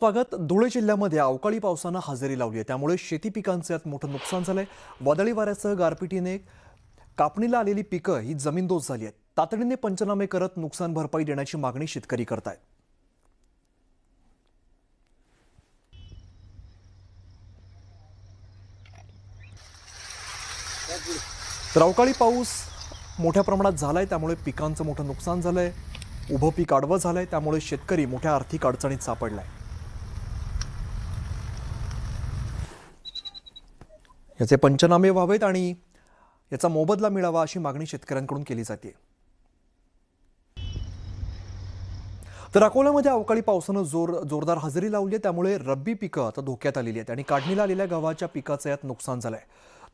भागात धुळे जिल्ह्यामध्ये अवकाळी पावसानं हजेरी लावली आहे. त्यामुळे शेती पिकांचे यात मोठं नुकसान झालंय. वादळी वाऱ्यासह गारपिटीने कापणीला आलेली पिकं ही जमीनदोस्त झाली आहेत. तातडीने पंचनामे करत नुकसान भरपाई देण्याची मागणी शेतकरी करतायत. तर अवकाळी पाऊस मोठ्या प्रमाणात झालाय, त्यामुळे पिकांचं मोठं नुकसान झालंय. उभं पीक आडवं झालंय, त्यामुळे शेतकरी मोठ्या आर्थिक अडचणीत सापडलाय. याचे पंचनामे व्हावेत आणि याचा मोबदला मिळावा अशी मागणी शेतकऱ्यांकडून केली जाते. तर अकोल्यामध्ये अवकाळी पावसानं जोरदार हजेरी लावली आहे. त्यामुळे रब्बी पिकं आता धोक्यात आलेली आहेत आणि काढणीला आलेल्या गव्हाच्या पिकाचं यात नुकसान झालंय.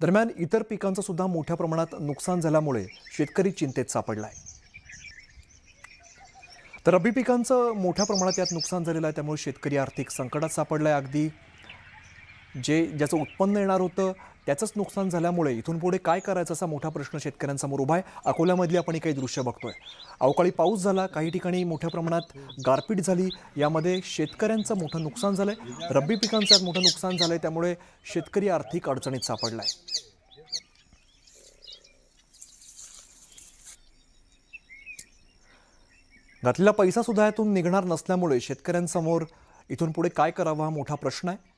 दरम्यान इतर पिकांचं सुद्धा मोठ्या प्रमाणात नुकसान झाल्यामुळे शेतकरी चिंतेत सापडलाय. तर रब्बी पिकांचं मोठ्या प्रमाणात यात नुकसान झालेलं आहे, त्यामुळे शेतकरी आर्थिक संकटात सापडलाय. अगदी ज्याचं उत्पन्न येणार होतं त्याचंच नुकसान झाल्यामुळे इथून पुढे काय करायचं असा मोठा प्रश्न शेतकऱ्यांसमोर उभा आहे. अकोल्यामधली आपण काही दृश्य बघतोय. अवकाळी पाऊस झाला, काही ठिकाणी मोठ्या प्रमाणात गारपीट झाली, यामध्ये शेतकऱ्यांचं मोठं नुकसान झालंय. रब्बी पिकांचं यात मोठं नुकसान झालंय, त्यामुळे शेतकरी आर्थिक अडचणीत सापडलाय. घातलेला पैसा सुद्धा यातून निघणार नसल्यामुळे शेतकऱ्यांसमोर इथून पुढे काय करावं हा मोठा प्रश्न आहे.